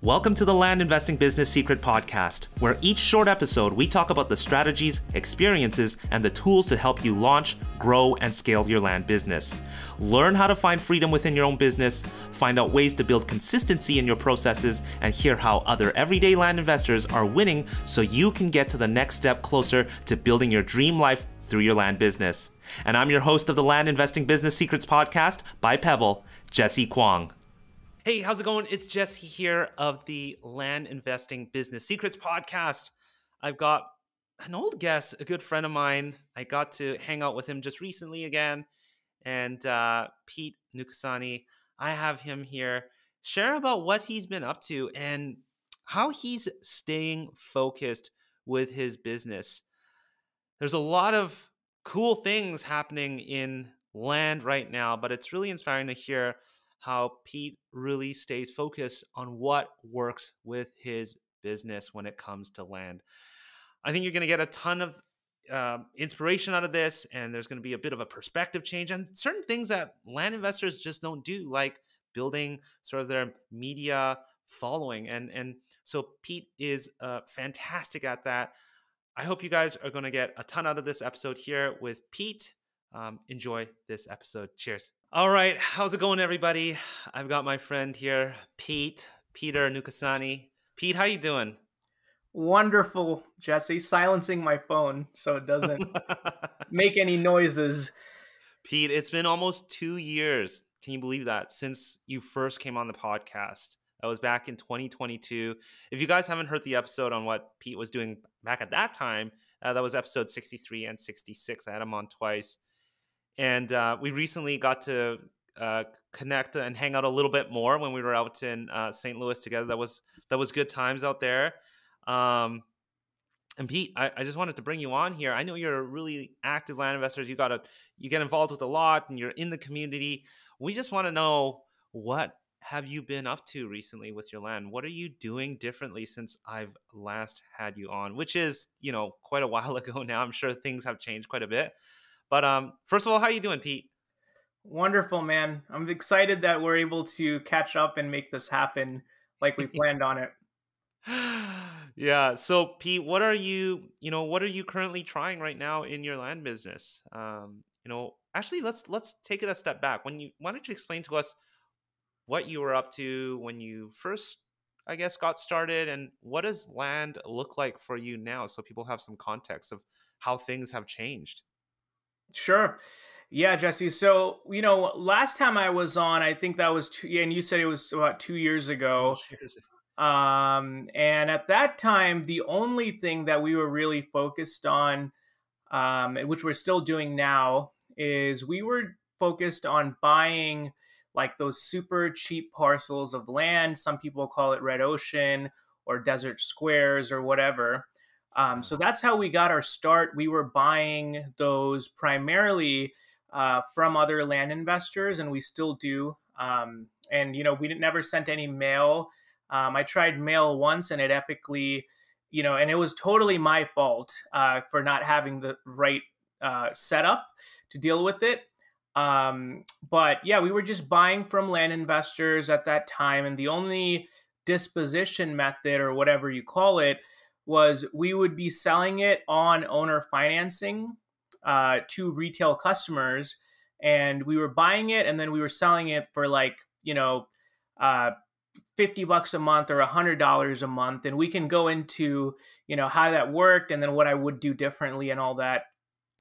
Welcome to the Land Investing Business Secret Podcast, where each short episode we talk about the strategies, experiences, and the tools to help you launch, grow, and scale your land business. Learn how to find freedom within your own business, find out ways to build consistency in your processes, and hear how other everyday land investors are winning so you can get to the next step closer to building your dream life through your land business. And I'm your host of the Land Investing Business Secrets Podcast by Pebble, Jesse Kwong. Hey, how's it going? It's Jesse here of the Land Investing Business Secrets Podcast. I've got an old guest, a good friend of mine. I got to hang out with him just recently again. And Pete Nukasani, I have him here share about what he's been up to and how he's staying focused with his business. There's a lot of cool things happening in land right now, but it's really inspiring to hear how Pete really stays focused on what works with his business when it comes to land. I think you're going to get a ton of inspiration out of this, and there's going to be a bit of a perspective change and certain things that land investors just don't do, like building sort of their media following. And so Pete is fantastic at that. I hope you guys are going to get a ton out of this episode here with Pete. Enjoy this episode. Cheers. All right. How's it going, everybody? I've got my friend here, Peter Nukasani. Pete, how you doing? Wonderful, Jesse. Silencing my phone so it doesn't make any noises. Pete, it's been almost 2 years. Can you believe that? Since you first came on the podcast. That was back in 2022. If you guys haven't heard the episode on what Pete was doing back at that time, that was episode 63 and 66. I had him on twice. And we recently got to connect and hang out a little bit more when we were out in St. Louis together. That was good times out there. And Pete, I just wanted to bring you on here. I know you're a really active land investor. You get involved with a lot, and you're in the community. We just want to know, what have you been up to recently with your land? What are you doing differently since I've last had you on, which is, quite a while ago now. I'm sure things have changed quite a bit. But first of all, how are you doing, Pete? Wonderful, man. I'm excited that we're able to catch up and make this happen like we planned on it. Yeah. So, Pete, what are you currently trying right now in your land business? Actually, let's take it a step back. Why don't you explain to us what you were up to when you first, I guess, got started, and what does land look like for you now, so people have some context of how things have changed? Sure. Yeah, Jesse. So, last time I was on, I think that was and you said it was about 2 years ago. And at that time, the only thing that we were really focused on, which we're still doing now, is we were focused on buying like those super cheap parcels of land. Some people call it red ocean or desert squares or whatever. So that's how we got our start. We were buying those primarily from other land investors, and we still do. And we never sent any mail. I tried mail once, and it epically, and it was totally my fault for not having the right setup to deal with it. But yeah, we were just buying from land investors at that time, and the only disposition method, or whatever you call it, was we would be selling it on owner financing to retail customers, and we were buying it and then we were selling it for like $50 a month or $100 a month, and we can go into how that worked and then what I would do differently and all that.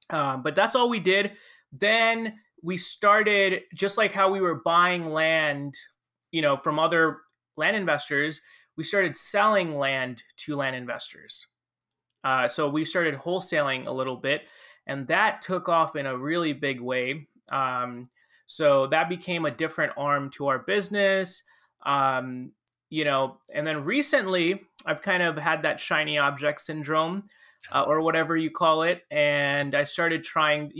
But that's all we did. Then we started, just like how we were buying land from other land investors, we started selling land to land investors. So we started wholesaling a little bit, and that took off in a really big way. So that became a different arm to our business. And then recently I've kind of had that shiny object syndrome, or whatever you call it. And I started trying,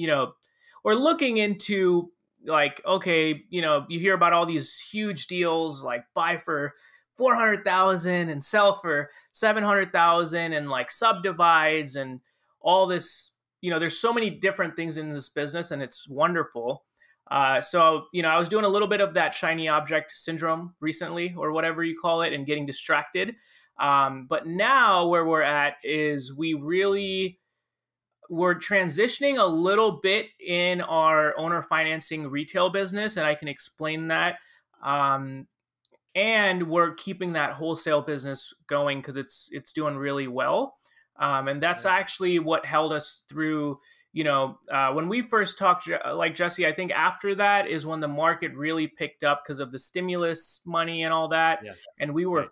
or looking into like, okay, you hear about all these huge deals, like buy for $400,000 and sell for $700,000, and like subdivides and all this. There's so many different things in this business, and it's wonderful. So, I was doing a little bit of that shiny object syndrome recently, or whatever you call it, and getting distracted. But now where we're at is we're transitioning a little bit in our owner financing retail business, and I can explain that. And we're keeping that wholesale business going because it's doing really well. And that's actually what held us through. When we first talked, like Jesse, I think after that is when the market really picked up because of the stimulus money and all that. Yes. And we were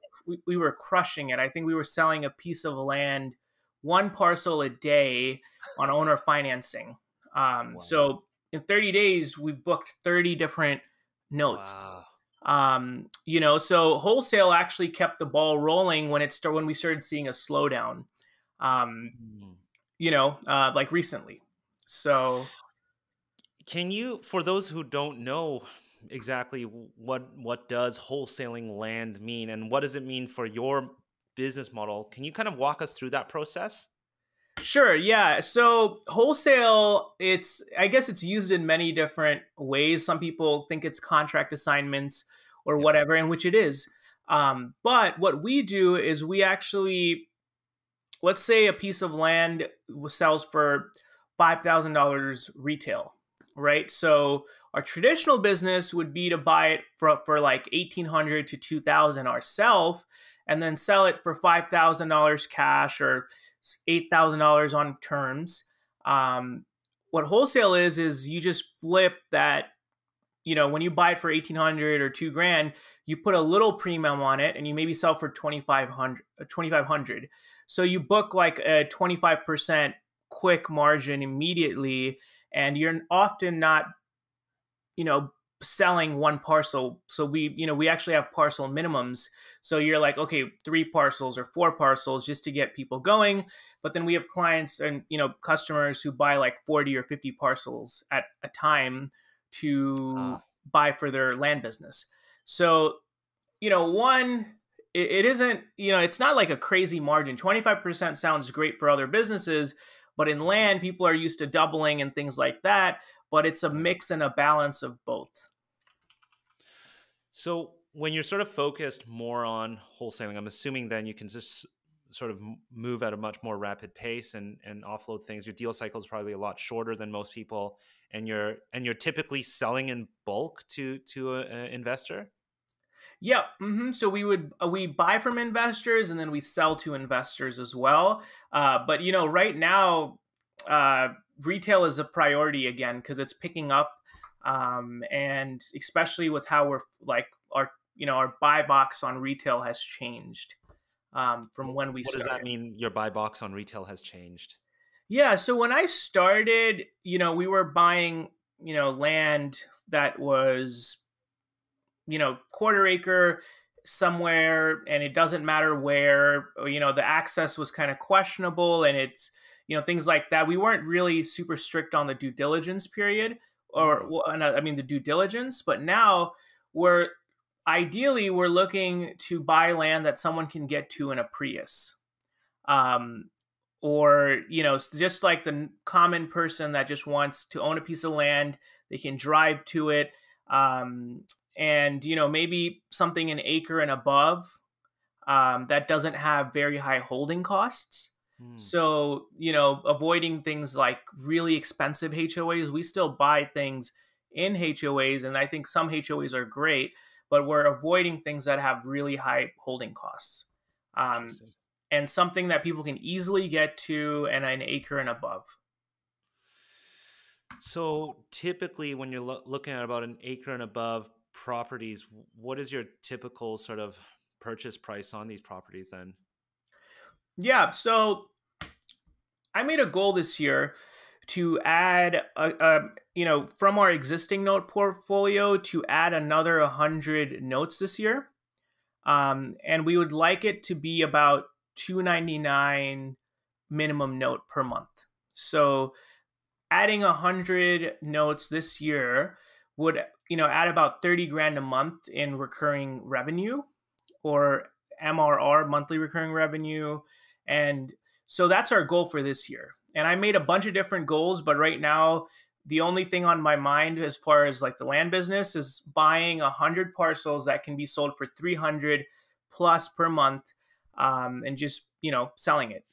crushing it. I think we were selling a piece of land, one parcel a day on owner financing. Wow. So in 30 days, we've booked 30 different notes. Wow. So wholesale actually kept the ball rolling when we started seeing a slowdown, like recently. So can you, for those who don't know exactly what does wholesaling land mean and what does it mean for your business model, can you kind of walk us through that process? Sure, yeah. So wholesale, I guess it's used in many different ways. Some people think it's contract assignments or whatever, in which it is. But what we do is we actually, let's say a piece of land sells for $5,000 retail, right? So our traditional business would be to buy it for like $1,800 to $2,000 ourselves, and then sell it for $5,000 cash or $8,000 on terms. What wholesale is you just flip that. When you buy it for $1,800 or $2,000, you put a little premium on it, and you maybe sell for $2,500. So you book like a 25% quick margin immediately, and you're often not, selling one parcel. So we actually have parcel minimums. So you're like, okay, 3 parcels or 4 parcels just to get people going. But then we have clients and, customers who buy like 40 or 50 parcels at a time to buy for their land business. So, it isn't, it's not like a crazy margin. 25% sounds great for other businesses, but in land, people are used to doubling and things like that. But it's a mix and a balance of both. So when you're sort of focused more on wholesaling, I'm assuming then you can just sort of move at a much more rapid pace and offload things. Your deal cycle is probably a lot shorter than most people, and you're typically selling in bulk to an investor. Yeah. So we buy from investors and then we sell to investors as well. But right now, retail is a priority again because it's picking up, and especially with how we're like our buy box on retail has changed from when we started. What does that mean? Your buy box on retail has changed? Yeah. So when I started, we were buying land that was quarter acre somewhere, and it doesn't matter where. The access was kind of questionable, and it's things like that. We weren't really super strict on the due diligence period, the due diligence. But now we're looking to buy land that someone can get to in a Prius, or just like the common person that just wants to own a piece of land, they can drive to it. And maybe something an acre and above, that doesn't have very high holding costs. So avoiding things like really expensive HOAs. We still buy things in HOAs, and I think some HOAs are great, but we're avoiding things that have really high holding costs, and something that people can easily get to, and an acre and above. So typically when you're looking at about an acre and above properties, what is your typical sort of purchase price on these properties then? Yeah, so I made a goal this year to add from our existing note portfolio to add another 100 notes this year. And we would like it to be about $299 minimum note per month. So adding 100 notes this year would add about 30 grand a month in recurring revenue, or MRR, monthly recurring revenue. And so that's our goal for this year. And I made a bunch of different goals, but right now The only thing on my mind as far as like the land business is buying 100 parcels that can be sold for 300 plus per month, and just, selling it.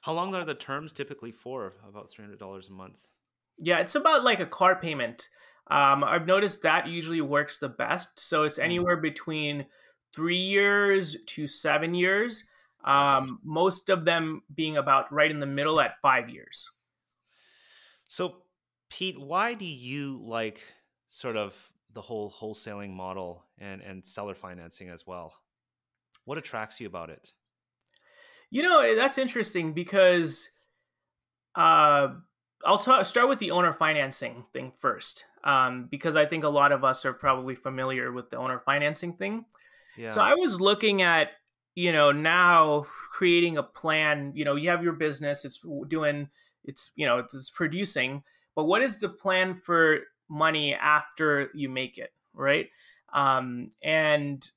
How long are the terms typically for? About $300 a month. Yeah, it's about like a car payment. I've noticed that usually works the best. So it's Mm, anywhere between 3 years to 7 years. gotcha. Most of them being about right in the middle at 5 years. So, Pete, why do you like sort of the whole wholesaling model and seller financing as well? What attracts you about it? That's interesting because uh, start with the owner financing thing first, because I think a lot of us are probably familiar with the owner financing thing. So Yeah. I was looking at, now creating a plan. You have your business, it's producing, but what is the plan for money after you make it, right? And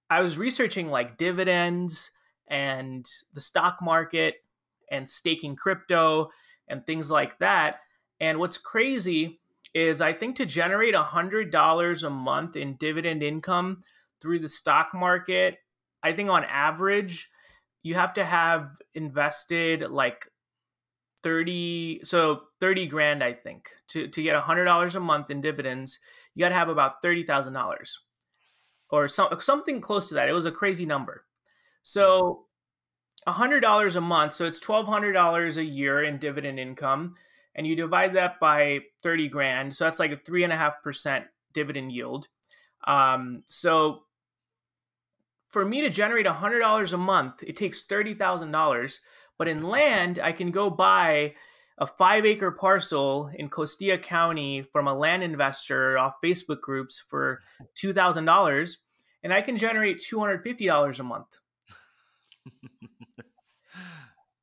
I was researching like dividends and the stock market and staking crypto and things like that. And what's crazy is I think to generate $100 a month in dividend income through the stock market, I think on average, you have to have invested like 30 grand, I think, to get $100 a month in dividends. You got to have about $30,000 or something close to that. It was a crazy number. Yeah. So $100 a month, so it's $1,200 a year in dividend income, and you divide that by 30 grand, so that's like a 3.5% dividend yield. So for me to generate $100 a month, it takes $30,000. But in land, I can go buy a 5-acre parcel in Costilla County from a land investor off Facebook groups for $2,000, and I can generate $250 a month.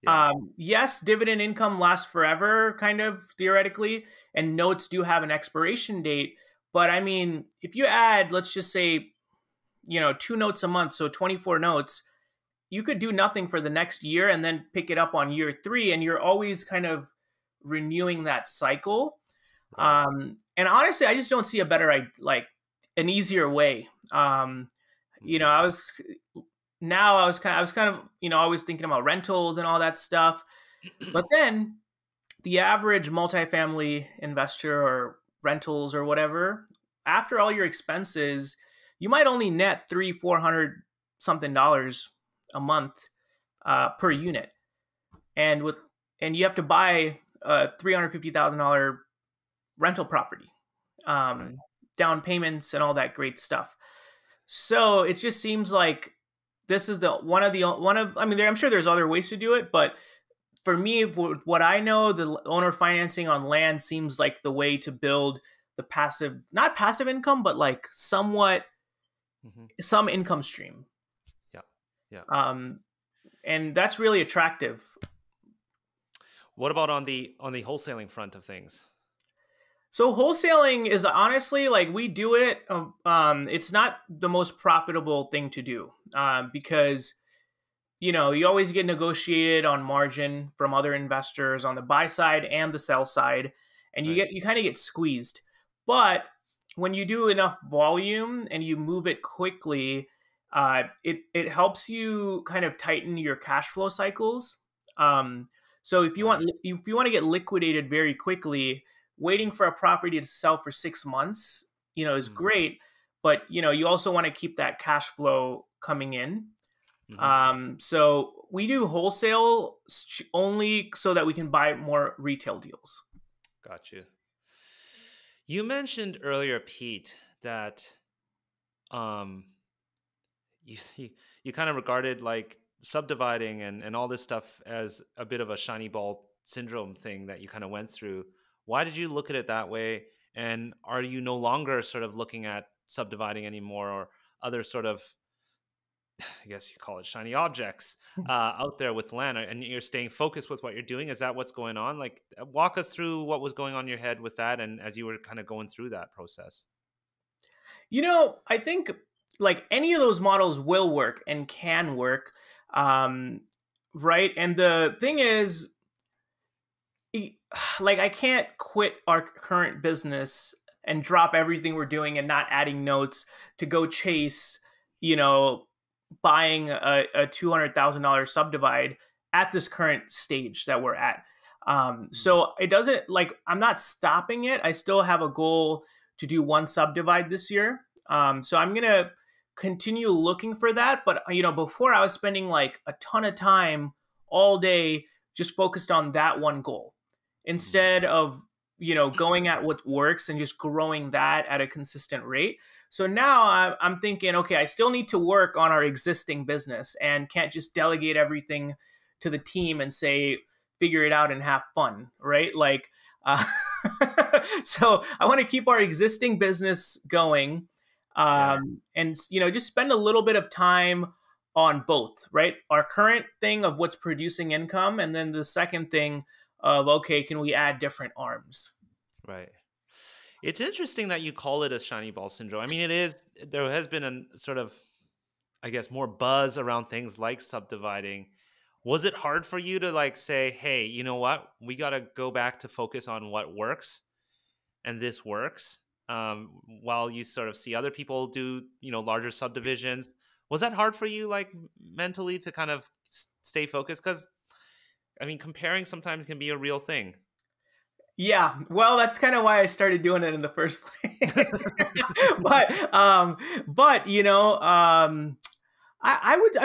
Yeah. Yes, dividend income lasts forever, kind of theoretically, and notes do have an expiration date. But I mean, if you add, let's just say, 2 notes a month, so 24 notes, you could do nothing for the next year and then pick it up on year 3, and you're always kind of renewing that cycle. Right. And honestly, I just don't see a better, like an easier way. Mhm. I was now I was kind of, always thinking about rentals and all that stuff. But then the average multifamily investor or rentals or whatever, after all your expenses, you might only net 300-400 something dollars a month per unit, and you have to buy a $350,000 rental property, Right. um, down payments and all that great stuff. So it just seems like this is the one of I mean, I'm sure there's other ways to do it, but for me, what I know, the owner financing on land seems like the way to build the passive, not passive income, but like somewhat Hmm. some income stream. Yeah. Yeah. Um, and that's really attractive. What about on the wholesaling front of things? So wholesaling is honestly like we do it. It's not the most profitable thing to do, because you always get negotiated on margin from other investors on the buy side and the sell side, and Right. you kind of get squeezed. But when you do enough volume and you move it quickly, it helps you kind of tighten your cash flow cycles. So Right. if you want to get liquidated very quickly, waiting for a property to sell for 6 months, is Mm. great. But you also want to keep that cash flow coming in. Hmm. So we do wholesale only so that we can buy more retail deals. Got you. You mentioned earlier, Pete, that um you you kind of regarded like subdividing and all this stuff as a bit of a shiny ball syndrome thing that you kind of went through. Why did you look at it that way? And are you no longer sort of looking at subdividing anymore or other sort of, I guess you call it shiny objects out there with land, and you're staying focused with what you're doing? Is that what's going on? Like, walk us through what was going on in your head with that, and as you were kind of going through that process. I think like any of those models will work and can work. Um, right. And the thing is, like I can't quit our current business and drop everything we're doing and not adding notes to go chase, you know, buying a $200,000 subdivide at this current stage that we're at. So it doesn't like I'm not stopping it. I still have a goal to do one subdivide this year. So I'm gonna continue looking for that. But before I was spending like a ton of time all day just focused on that one goal instead of going at what works and just growing that at a consistent rate. So now I'm thinking, okay, I still need to work on our existing business and can't just delegate everything to the team and say figure it out and have fun, right? Like so I want to keep our existing business going, and just spend a little bit of time on both, right? Our current thing of what's producing income, and then the second thing of, okay, can we add different arms? Right. It's interesting that you call it a shiny ball syndrome. I mean, it is. There has been a sort of, I guess, more buzz around things like subdividing. Was it hard for you to like say, hey, you know what? We got to go back to focus on what works, and this works, while you sort of see other people do, larger subdivisions. Was that hard for you, like mentally, to kind of stay focused? Because, I mean, comparing sometimes can be a real thing. Yeah, well, that's kind of why I started doing it in the first place. but I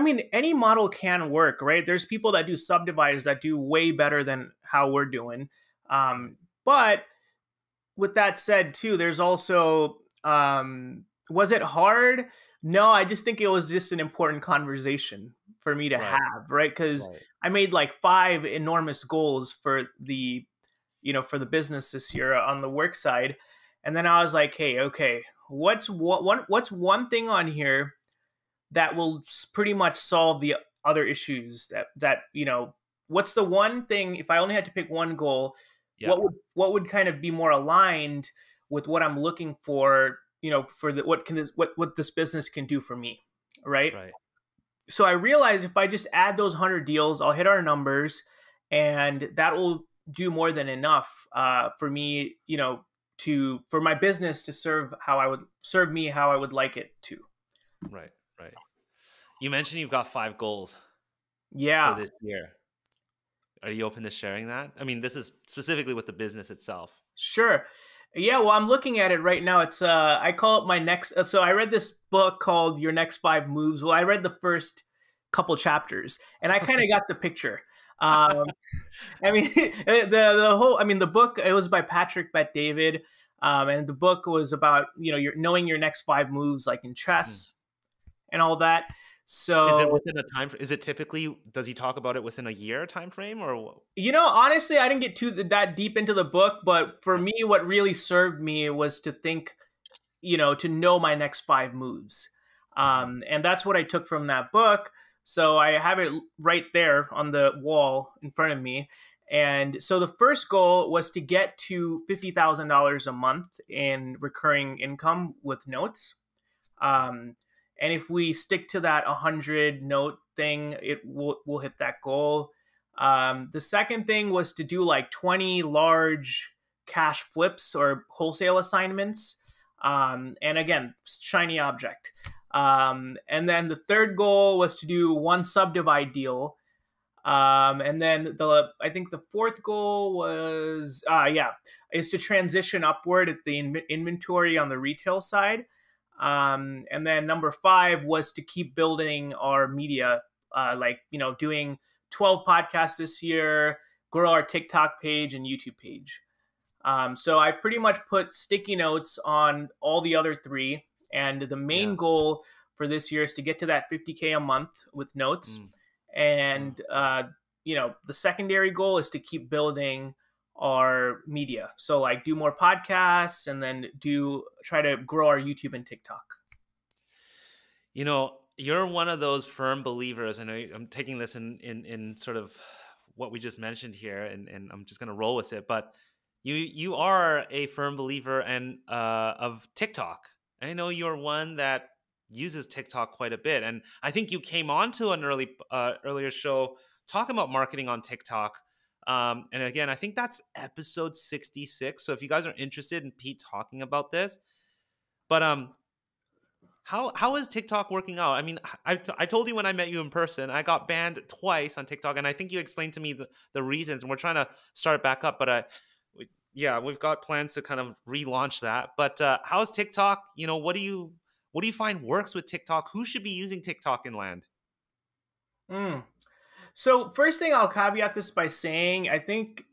mean, any model can work, right? There's people that do subdivides that do way better than how we're doing. But with that said, too, there's also, was it hard? No, I just think it was just an important conversation for me to have, right? Because I made like 5 enormous goals for the business this year on the work side. And then I was like, hey, okay, what's one thing on here that will pretty much solve the other issues that what's the one thing, if I only had to pick one goal, what would kind of be more aligned with what I'm looking for, for what this business can do for me. Right. So I realized if I just add those 100 deals, I'll hit our numbers, and that will do more than enough for me, for my business to serve me how I would like it to. Right. You mentioned you've got 5 goals. For this year. Are you open to sharing that? I mean, this is specifically with the business itself. Sure. Yeah, well, I'm looking at it right now. It's I call it my next. So I read this book called Your Next 5 Moves. Well, I read the first couple chapters, and I kind of got the picture. I mean, the book, it was by Patrick Bet-David, and the book was about knowing your next 5 moves, like in chess and all that. So is it within a time? Is it typically? Does he talk about it within a year time frame, or? Honestly, I didn't get that deep into the book, but for me, what really served me was to think, to know my next 5 moves, and that's what I took from that book. So I have it right there on the wall in front of me. And so the first goal was to get to $50,000 a month in recurring income with notes. And if we stick to that 100 note thing, we'll hit that goal. The second thing was to do like 20 large cash flips or wholesale assignments. And again, shiny object. And then the third goal was to do 1 subdivide deal. And then I think the fourth goal was, is to transition upward at the inventory on the retail side. And then number 5 was to keep building our media, doing 12 podcasts this year, grow our TikTok page and YouTube page. So I pretty much put sticky notes on all the other 3. And the main goal for this year is to get to that 50K a month with notes. And, the secondary goal is to keep building our media. So like do more podcasts and then try to grow our YouTube and TikTok. You're one of those firm believers. I know I'm taking this in sort of what we just mentioned here, and I'm just going to roll with it. But you are a firm believer of TikTok. I know you're one that uses TikTok quite a bit, and I think you came on to an earlier show talking about marketing on TikTok. And again, I think that's episode 66. So if you guys are interested in Pete talking about this, but how is TikTok working out? I mean, I told you when I met you in person, I got banned twice on TikTok, and I think you explained to me the reasons, and we're trying to start it back up. But yeah, we've got plans to kind of relaunch that. But how's TikTok? You know, what do you find works with TikTok? Who should be using TikTok in land? Mm. So first thing I'll caveat this by saying, I think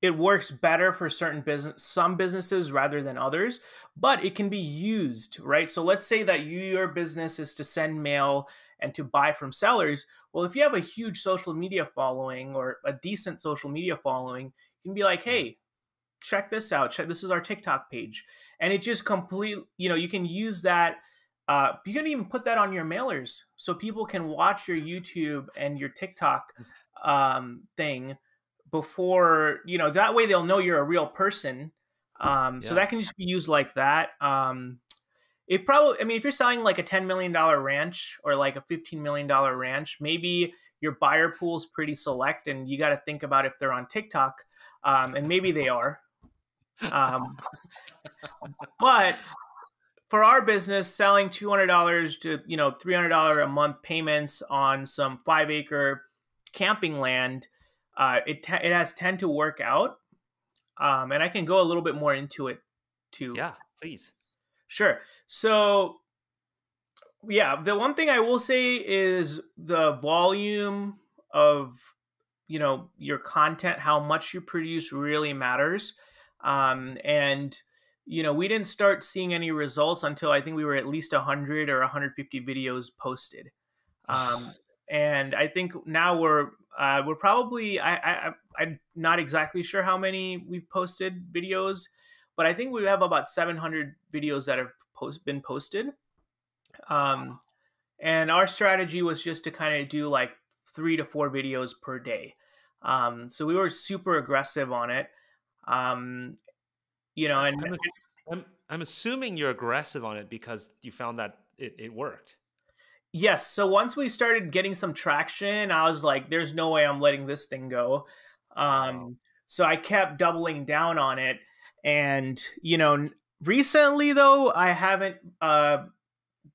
it works better for some businesses rather than others, but it can be used, right? So let's say that your business is to send mail and to buy from sellers. Well, if you have a huge social media following or a decent social media following, you can be like, hey, check this out. This is our TikTok page. And it just you can use that. You can even put that on your mailers so people can watch your YouTube and your TikTok thing before, that way they'll know you're a real person. So that can just be used like that. It probably, I mean, if you're selling like a $10 million ranch or like a $15 million ranch, maybe your buyer pool is pretty select and you got to think about if they're on TikTok. And maybe they are. But for our business, selling $200 to $300 a month payments on some 5-acre camping land, it has tend to work out, and I can go a little bit more into it too. Yeah, please. Sure. So yeah, the one thing I will say is the volume of your content, how much you produce really matters. And we didn't start seeing any results until I think we were at least 100 or 150 videos posted. And I think now we're probably, I'm not exactly sure how many we've posted videos, but I think we have about 700 videos that have been posted. And our strategy was just to kind of do like 3 to 4 videos per day. So we were super aggressive on it. And I'm assuming you're aggressive on it because you found that it worked. Yes. So once we started getting some traction, I was like, there's no way I'm letting this thing go. Wow. So I kept doubling down on it. And, recently though, I haven't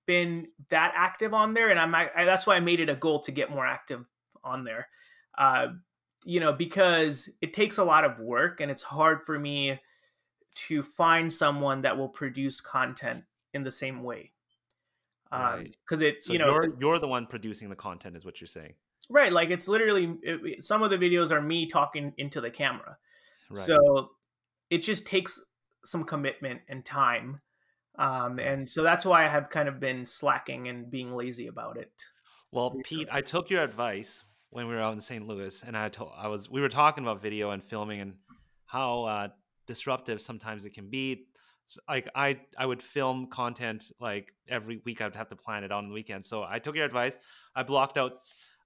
been that active on there. And that's why I made it a goal to get more active on there. Because it takes a lot of work and it's hard for me to find someone that will produce content in the same way. Right. Because you're the one producing the content is what you're saying. Right. Like it's literally, some of the videos are me talking into the camera. Right. So it just takes some commitment and time. And so that's why I have kind of been slacking and being lazy about it. Well, Pete, I took your advice when we were out in St. Louis, and we were talking about video and filming and how disruptive sometimes it can be. Like I would film content like every week. I'd have to plan it out on the weekend. So I took your advice. I blocked out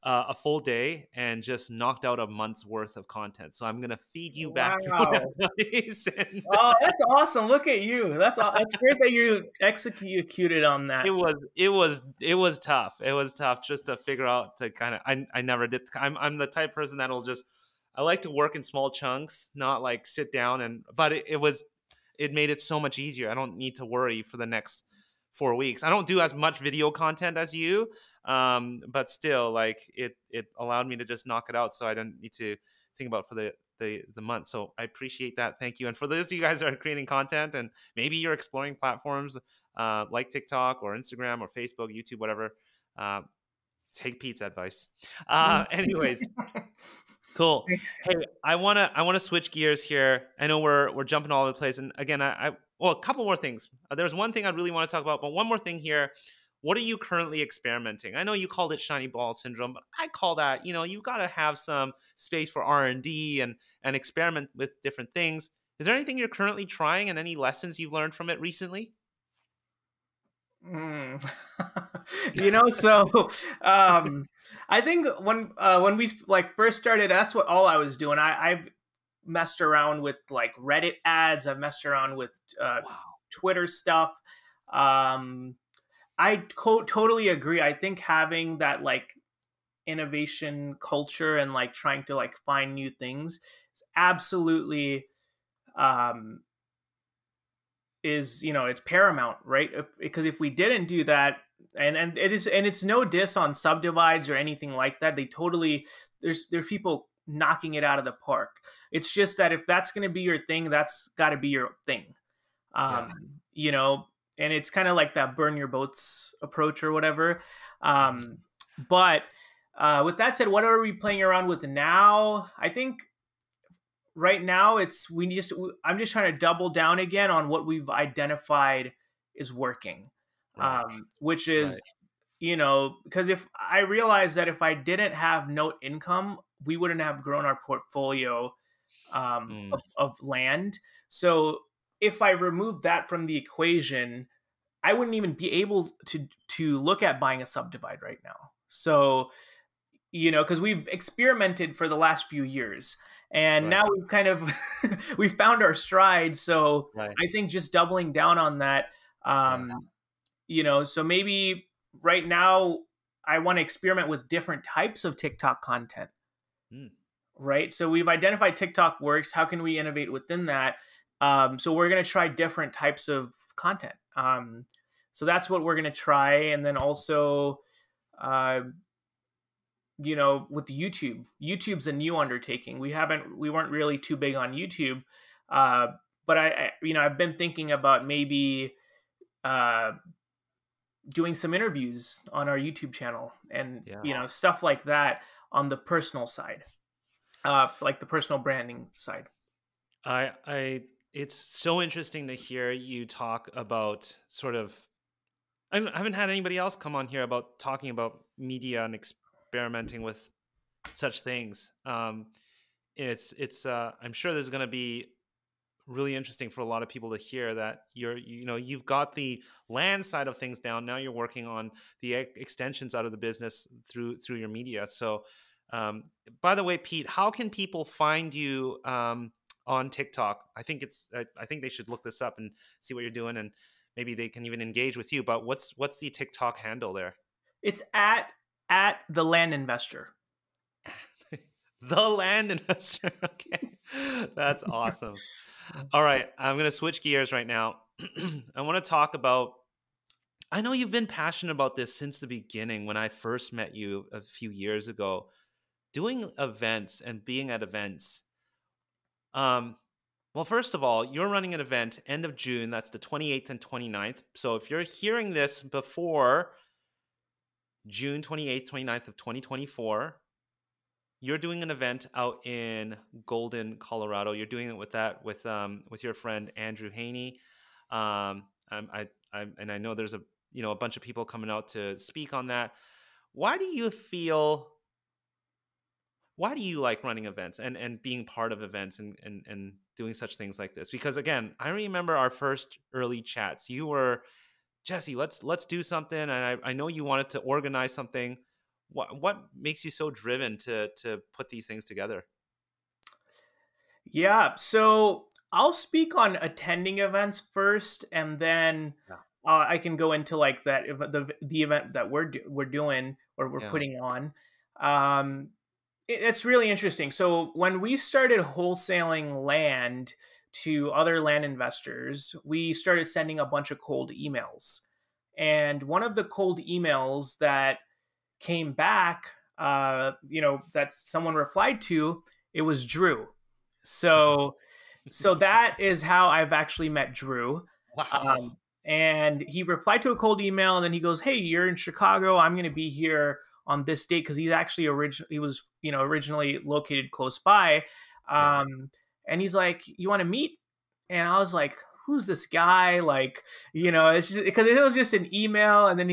a full day and just knocked out a month's worth of content. So I'm gonna feed you back. Oh, that's awesome! Look at you. That's great that you executed on that. It was tough. It was tough just to figure out to kind of. I never did. I'm the type of person that'll just. I like to work in small chunks, not like sit down but it made it so much easier. I don't need to worry for the next 4 weeks. I don't do as much video content as you, but still, like it allowed me to just knock it out, so I don't need to think about for the month. So I appreciate that. Thank you. And for those of you guys that are creating content and maybe you're exploring platforms like TikTok or Instagram or Facebook, YouTube, whatever, take Pete's advice. Anyways. Cool. Hey, I wanna switch gears here. I know we're jumping all over the place, and again, a couple more things. There's one thing I really want to talk about, but one more thing here. What are you currently experimenting? I know you called it shiny ball syndrome, but I call that you've got to have some space for R&D and experiment with different things. Is there anything you're currently trying and any lessons you've learned from it recently? So I think when we first started, that's what all I was doing. I've messed around with like Reddit ads. I've messed around with Twitter stuff. I totally agree. I think having that like innovation culture and like trying to like find new things is absolutely is, you know, it's paramount, right? Because if we didn't do that, and it is, and it's no diss on Subdivides or anything like that. They totally, there's people knocking it out of the park. It's just that if that's going to be your thing, that's got to be your thing. Yeah. You know, and it's kind of like that burn your boats approach or whatever. But with that said, what are we playing around with now? I think right now I'm just trying to double down again on what we've identified is working. Right. Which is, you know, because if I realized that if I didn't have note income, we wouldn't have grown our portfolio of land. So if I removed that from the equation, I wouldn't even be able to look at buying a Subdivide right now. So, you know, because we've experimented for the last few years, and now we've kind of we found our stride. So I think just doubling down on that, you know, so maybe right now I want to experiment with different types of TikTok content. Right. So we've identified TikTok works. How can we innovate within that? So we're going to try different types of content. So that's what we're going to try. And then also, you know, with YouTube's a new undertaking. We weren't really too big on YouTube. But you know, I've been thinking about maybe, doing some interviews on our YouTube channel and, you know, stuff like that on the personal side, like the personal branding side. It's so interesting to hear you talk about sort of, I haven't had anybody else come on here about talking about media and experimenting with such things. It's I'm sure there's going to be really interesting for a lot of people to hear that you've got the land side of things down. Now you're working on the extensions out of the business through your media. So, by the way, Pete, how can people find you on TikTok? I think they should look this up and see what you're doing, and maybe they can even engage with you. But what's the TikTok handle there? It's at the land investor. The land investor. Okay, that's awesome. All right, I'm going to switch gears right now. I want to talk about, I know you've been passionate about this since the beginning when I first met you a few years ago, doing events and being at events. Well, first of all, you're running an event end of June. That's the 28th and 29th. So if you're hearing this before June 28th, 29th of 2024, you're doing an event out in Golden, Colorado. You're doing it with your friend Drew Haney. And I know there's a bunch of people coming out to speak on that. Why do you like running events and being part of events and doing such things like this? Because again, I remember our first early chats. You were, Jesse, let's do something, and I know you wanted to organize something. What makes you so driven to put these things together? Yeah, so I'll speak on attending events first, and then I can go into like that the event that we're doing or we're putting on. It's really interesting. So when we started wholesaling land to other land investors, we started sending a bunch of cold emails, and one of the cold emails that came back, you know, that someone replied to, it was Drew. So that is how I've actually met Drew. Wow. And he replied to a cold email, and then he goes, "Hey, you're in Chicago. I'm going to be here on this date," because he's actually originally located close by. And he's like, "You want to meet?" And I was like, "Who's this guy?" Like, you know, it's just because it was just an email, and then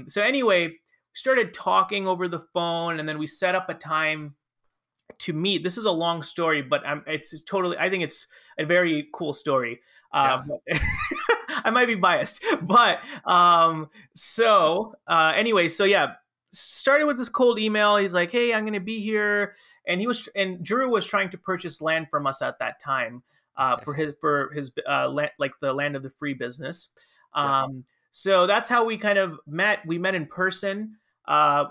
so anyway, we started talking over the phone, and then we set up a time to meet. This is a long story, but I think it's a very cool story. I might be biased, but anyway, so yeah, started with this cold email. He's like, "Hey, I'm going to be here," and Drew was trying to purchase land from us at that time, for his land, like the land of the free business. So that's how we kind of met. We met in person.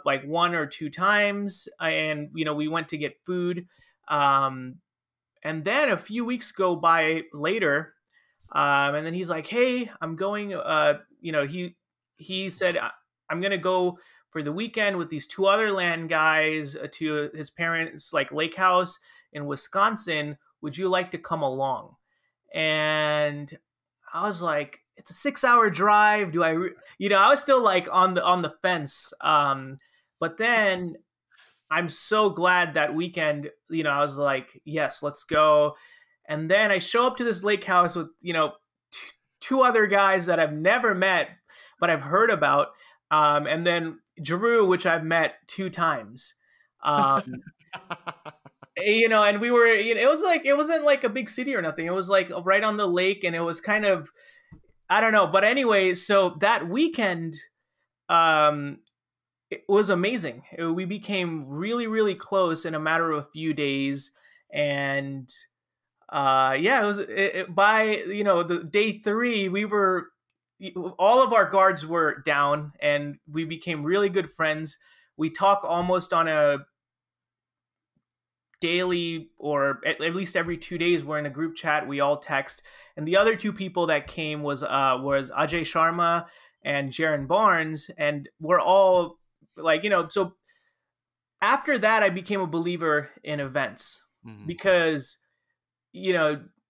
like 1 or 2 times, and we went to get food. And then a few weeks go by later, and then he's like, "Hey, I'm going." He said, "I'm gonna go for the weekend with these two other land guys to his parents' like lake house in Wisconsin. Would you like to come along?" And I was like, "It's a 6-hour drive. Do I?" I was still like on the fence. But then I'm so glad that weekend, I was like, yes, let's go. And then I show up to this lake house with, two other guys that I've never met, but I've heard about. And then Drew, which I've met 2 times. Um, and we were, it was like, it wasn't like a big city or nothing. It was like right on the lake, and it was kind of, I don't know. But anyway, so that weekend, um, it was amazing. We became really, really close in a matter of a few days, and yeah, it was by the day 3, we were all of our guards were down, and we became really good friends. We talk almost on a daily, or at least every 2 days. We're in a group chat. We all text, and the other two people that came was Ajay Sharma and Jaren Barens, and we're all like, so after that, I became a believer in events because,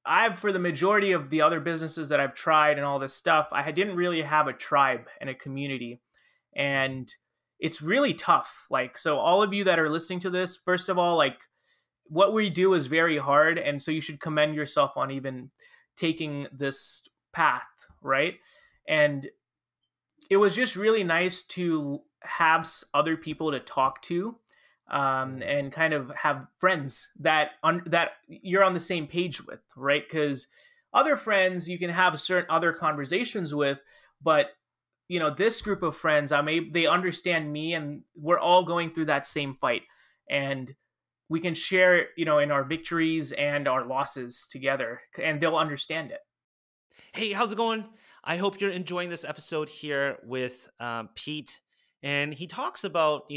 I've, for the majority of the other businesses that I've tried and all this stuff, I didn't really have a tribe and a community. And it's really tough. Like, so all of you that are listening to this, first of all, like, what we do is very hard. And so you should commend yourself on even taking this path, right? And it was just really nice to have other people to talk to, and kind of have friends that you're on the same page with, right? Because other friends you can have certain other conversations with, but this group of friends, they understand me, and we're all going through that same fight, and we can share, in our victories and our losses together, and they'll understand it. Hey, how's it going? I hope you're enjoying this episode here with Pete, and he talks about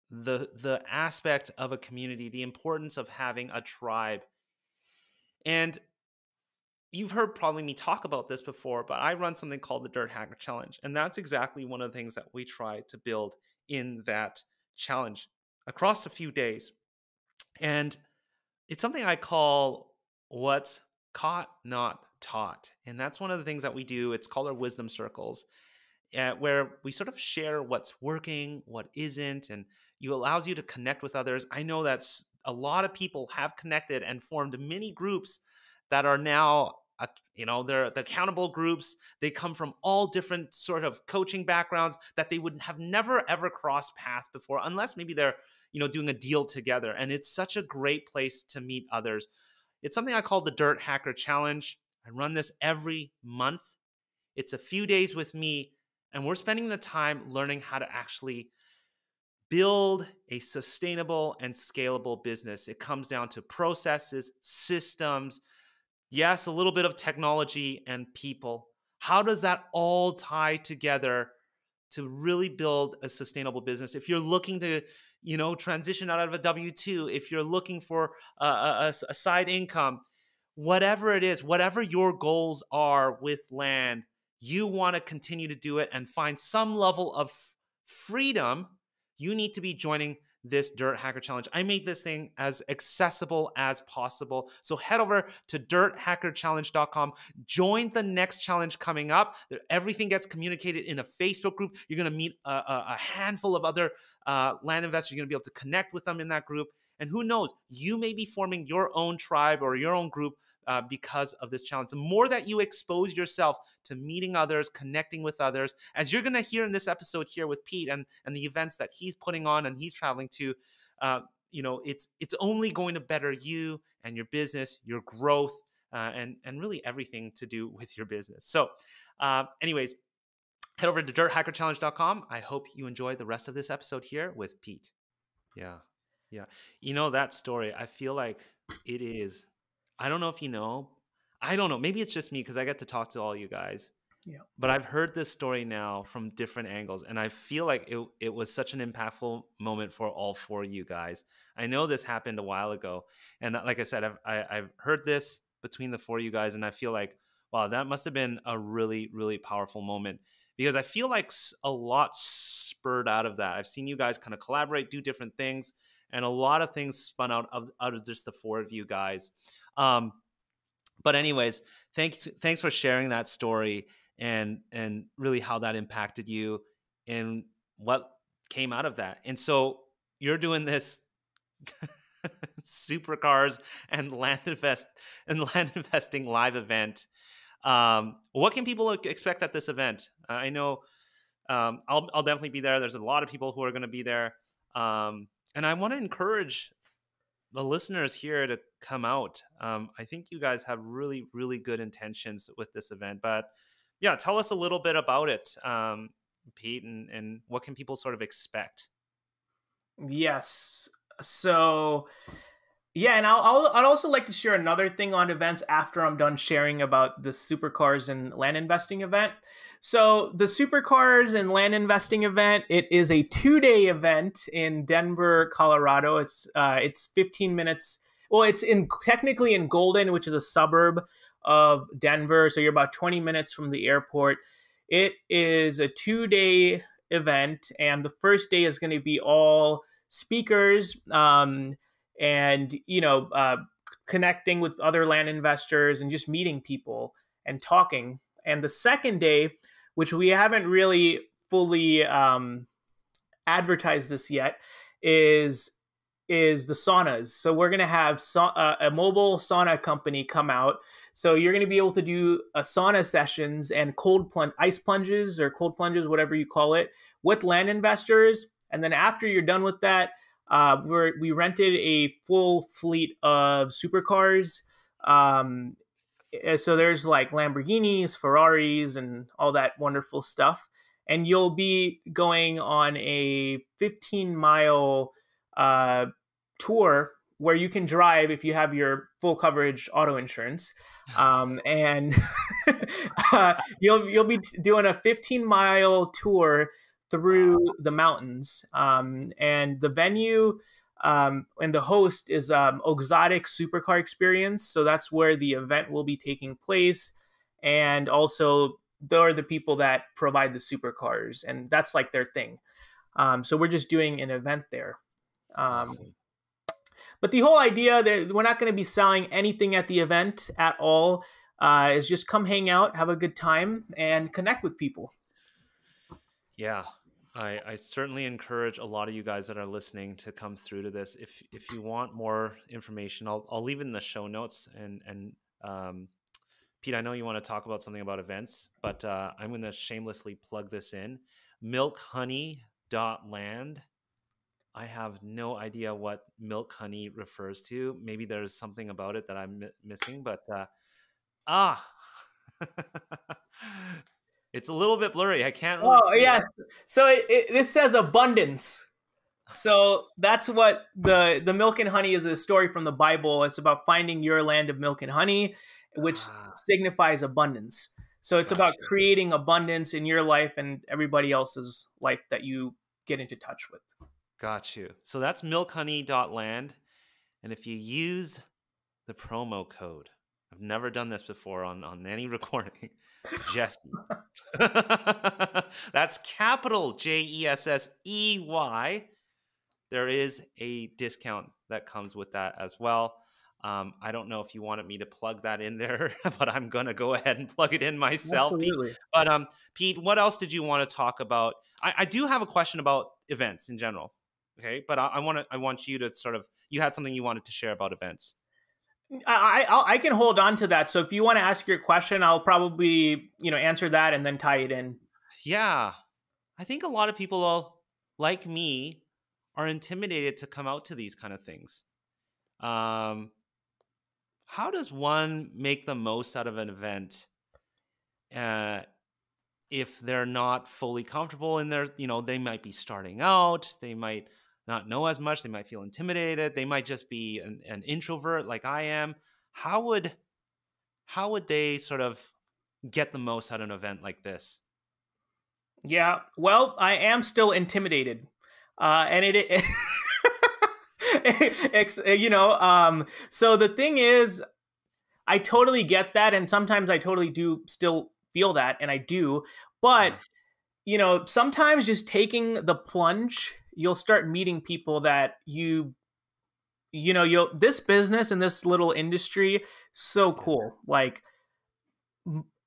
the aspect of a community, the importance of having a tribe. And you've heard probably me talk about this before, but I run something called the Dirt Hacker Challenge, and that's exactly one of the things that we try to build in that challenge across a few days. And it's something I call what's caught, not taught. And that's one of the things that we do. It's called our wisdom circles, where we sort of share what's working, what isn't, and it allows you to connect with others. I know that a lot of people have connected and formed mini groups that are now, they're the accountable groups. They come from all different sort of coaching backgrounds that they would have never ever crossed paths before, unless maybe they're doing a deal together. And it's such a great place to meet others. It's something I call the Dirt Hacker Challenge. I run this every month. It's a few days with me, and we're spending the time learning how to actually build a sustainable and scalable business. It comes down to processes, systems, yes, a little bit of technology and people. How does that all tie together to really build a sustainable business? If you're looking to, transition out of a W-2, if you're looking for a side income, whatever it is, whatever your goals are with land, you want to continue to do it and find some level of freedom, you need to be joining this Dirt Hacker Challenge. I made this thing as accessible as possible. So head over to dirthackerchallenge.com. Join the next challenge coming up. Everything gets communicated in a Facebook group. You're going to meet a handful of other land investors. You're going to be able to connect with them in that group. And who knows, you may be forming your own tribe or your own group because of this challenge. The more that you expose yourself to meeting others, connecting with others, as you're going to hear in this episode here with Pete and the events that he's putting on and he's traveling to, it's only going to better you and your business, your growth, and really everything to do with your business. So anyways, head over to dirthackerchallenge.com. I hope you enjoy the rest of this episode here with Pete. Yeah. That story, I feel like it is, I don't know if I don't know, maybe it's just me because I get to talk to all you guys. Yeah. But I've heard this story now from different angles, and I feel like it was such an impactful moment for all four of you guys. I know this happened a while ago, and like I said, I've heard this between the four of you guys, and I feel like, wow, that must have been a really, really powerful moment, because I feel like a lot spurred out of that. I've seen you guys kind of collaborate, do different things, and a lot of things spun out of just the four of you guys. But anyways, thanks for sharing that story, and really how that impacted you and what came out of that. And so you're doing this supercars and land investing live event. What can people expect at this event? I know I'll definitely be there. There's a lot of people who are going to be there, and I want to encourage the listeners here to come out. I think you guys have really, really good intentions with this event, but yeah, tell us a little bit about it, Pete, and what can people sort of expect? Yes. So yeah, and I'd also like to share another thing on events after I'm done sharing about the supercars and land investing event. So the supercars and land investing event, it is a 2-day event in Denver, Colorado. It's 15 minutes. Well, it's technically in Golden, which is a suburb of Denver. So you're about 20 minutes from the airport. It is a 2-day event, and the first day is going to be all speakers. And connecting with other land investors and just meeting people and talking. And the second day, which we haven't really fully advertised this yet, is the saunas. So we're going to have a mobile sauna company come out. So you're going to be able to do sauna sessions and ice plunges or cold plunges, whatever you call it, with land investors. And then after you're done with that, we rented a full fleet of supercars. So there's like Lamborghinis, Ferraris, and all that wonderful stuff. And you'll be going on a 15-mile tour where you can drive if you have your full coverage auto insurance. And you'll be doing a 15-mile tour through the mountains. And the venue and the host is Exotic Supercar Experience. So that's where the event will be taking place. And also, they're the people that provide the supercars, and that's like their thing. So we're just doing an event there. Awesome. But the whole idea that we're not going to be selling anything at the event at all is just come hang out, have a good time, and connect with people. Yeah, I certainly encourage a lot of you guys that are listening to come through to this. If you want more information, I'll leave it in the show notes. And Pete, I know you want to talk about something about events, but I'm going to shamelessly plug this in. milkhoney.land. I have no idea what milk honey refers to. Maybe there's something about it that I'm missing, but it's a little bit blurry. I can't really see yes. it. So this says abundance. So that's what the milk and honey is, a story from the Bible. It's about finding your land of milk and honey, which signifies abundance. So it's about creating abundance in your life and everybody else's life that you get into touch with. Got you. So that's milkhoney.land. And if you use the promo code, I've never done this before on any recording, Jesse. That's capital JESSEY. There is a discount that comes with that as well. I don't know if you wanted me to plug that in there, but I'm going to go ahead and plug it in myself. Absolutely. Pete. But Pete, what else did you want to talk about? I do have a question about events in general. Okay, but I want you to sort of, you had something you wanted to share about events. I can hold on to that. So if you want to ask your question, I'll probably answer that and then tie it in. Yeah, I think a lot of people like me are intimidated to come out to these kind of things. How does one make the most out of an event if they're not fully comfortable in their, they might be starting out, they might not know as much, they might feel intimidated, they might just be an introvert like I am. How would they sort of get the most out of an event like this? Yeah, well, I am still intimidated, and so the thing is, I totally get that, and sometimes I totally do still feel that, and I do, but Yeah. Sometimes just taking the plunge, you'll start meeting people that you'll this business and this little industry, so Yeah. cool. Like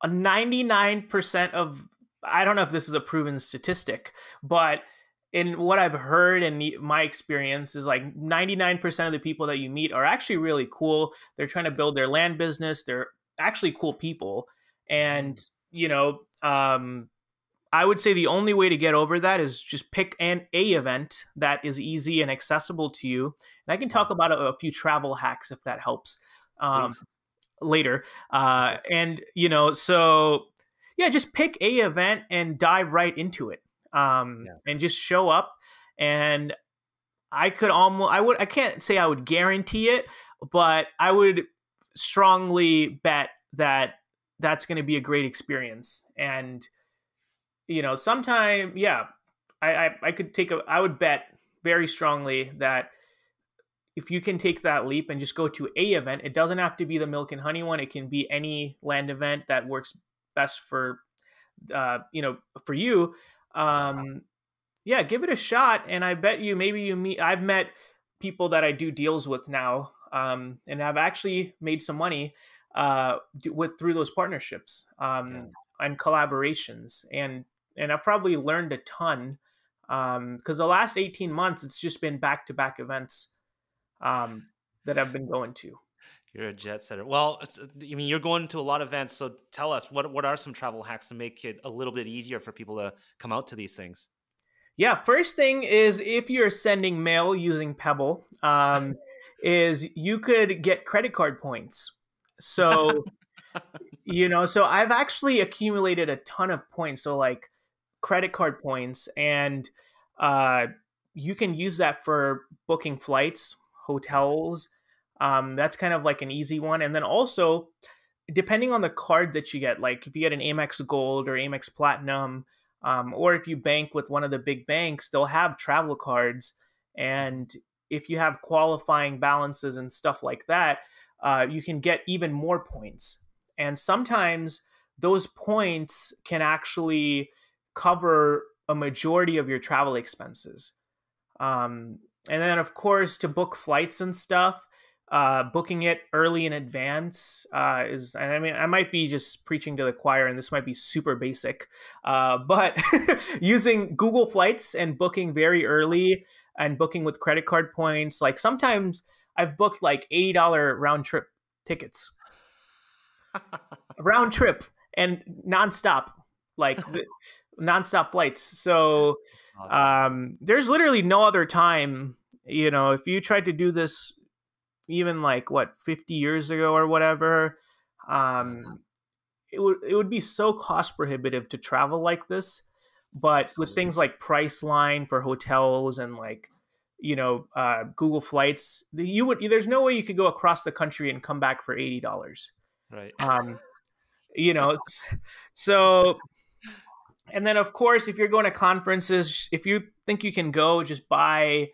a 99% of, I don't know if this is a proven statistic, but in what I've heard and my experience is like 99% of the people that you meet are actually really cool. They're trying to build their land business. They're actually cool people. And, Mhm. you know, I would say the only way to get over that is just pick a event that is easy and accessible to you. And I can Yeah. talk about a few travel hacks if that helps. Um, Please. later. Okay. And so yeah, just pick a event and dive right into it. Yeah. And just show up. And I can't say I would guarantee it, but I would strongly bet that that's going to be a great experience. And, sometime, yeah, I would bet very strongly that if you can take that leap and just go to a event, it doesn't have to be the milk and honey one. It can be any land event that works best for you. Yeah. Um, yeah, give it a shot. And I bet you, maybe I've met people that I do deals with now, and I've actually made some money, through those partnerships, Yeah. and collaborations. And I've probably learned a ton, because the last 18 months, it's just been back-to-back events, um, that I've been going to. You're a jet setter. Well, I mean, you're going to a lot of events, so tell us what are some travel hacks to make it a little bit easier for people to come out to these things? Yeah, first thing is, if you're sending mail using Pebble, is you could get credit card points. So, so I've actually accumulated a ton of points. So like credit card points, and uh, you can use that for booking flights, Yeah. hotels. That's kind of like an easy one. And then also, depending on the card that you get, like if you get an Amex Gold or Amex Platinum, or if you bank with one of the big banks, they'll have travel cards. Mhm. And if you have qualifying balances and stuff like that, you can get even more points. And sometimes those points can actually cover a majority of your travel expenses. And then, of course, to book flights and stuff, booking it early in advance is, I mean, I might be just preaching to the choir, and this might be super basic, but using Google Flights and booking very early and booking with credit card points, like sometimes I've booked like $80 round trip tickets, round trip, and nonstop, like nonstop flights. So Awesome. there's literally no other time. If you tried to do this even like what 50 years ago or whatever, Yeah. it would be so cost prohibitive to travel like this. But with Absolutely. things like Priceline for hotels and like Google Flights, there's no way you could go across the country and come back for $80. Right. Um, you know, so, and then of course, if you're going to conferences, if you think you can go, just buy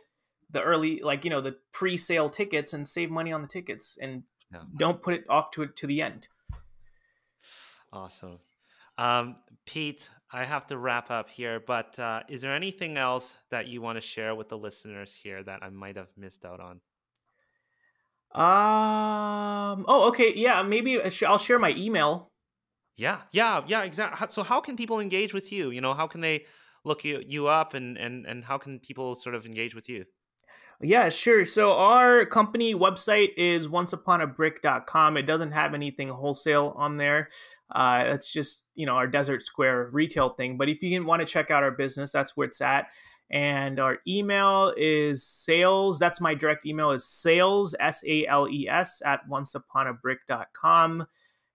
the early, like the pre-sale tickets and save money on the tickets, and Yeah. don't put it off to the end. Awesome. Pete, I have to wrap up here, but is there anything else that you want to share with the listeners here that I might have missed out on? Oh, okay. Yeah, maybe I'll share my email. Yeah, exactly. So how can people engage with you? How can they look you up, and how can people sort of engage with you? Yeah, sure. So our company website is onceuponabrick.com. It doesn't have anything wholesale on there. It's just, our Desert Square retail thing. But if you want to check out our business, that's where it's at. And our email is sales. That's my direct email, is sales, SALES, at onceuponabrick.com.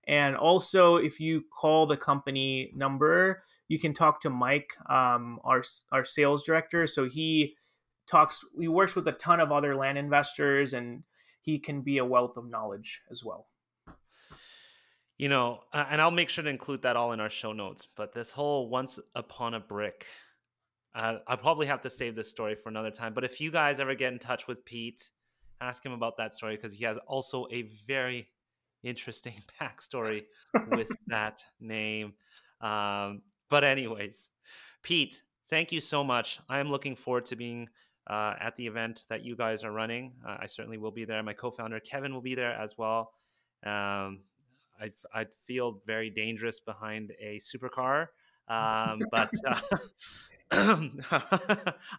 And also, if you call the company number, you can talk to Mike, our sales director. So he works with a ton of other land investors, and he can be a wealth of knowledge as well. and I'll make sure to include that all in our show notes. But this whole once upon a brick, I'll probably have to save this story for another time. But if you guys ever get in touch with Pete, ask him about that story, because he has also a very interesting backstory with that name. But anyways, Pete, thank you so much. I am looking forward to being at the event that you guys are running. I certainly will be there. My co-founder Kevin will be there as well. I feel very dangerous behind a supercar, but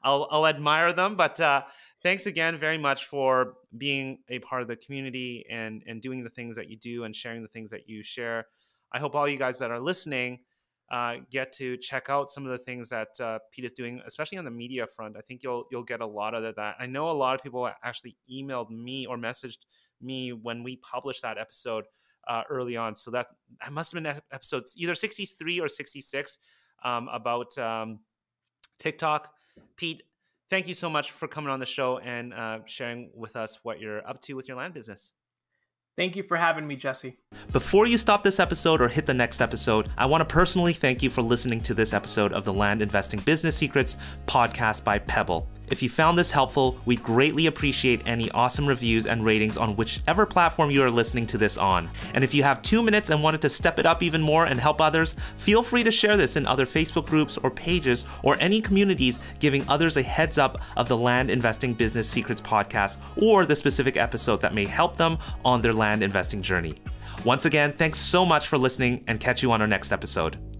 I'll admire them. But thanks again very much for being a part of the community and doing the things that you do and sharing the things that you share. I hope all you guys that are listening get to check out some of the things that Pete is doing, especially on the media front. I think you'll get a lot out of that. I know a lot of people actually emailed me or messaged me when we published that episode early on. So that must have been episodes either 63 or 66 about TikTok. Pete, thank you so much for coming on the show and sharing with us what you're up to with your land business. Thank you for having me, Jesse. Before you stop this episode or hit the next episode, I want to personally thank you for listening to this episode of the Land Investing Business Secrets podcast by Pebble. If you found this helpful, we'd greatly appreciate any awesome reviews and ratings on whichever platform you are listening to this on. And if you have 2 minutes and wanted to step it up even more and help others, feel free to share this in other Facebook groups or pages or any communities, giving others a heads up of the Land Investing Business Secrets podcast or the specific episode that may help them on their land investing journey. Once again, thanks so much for listening, and catch you on our next episode.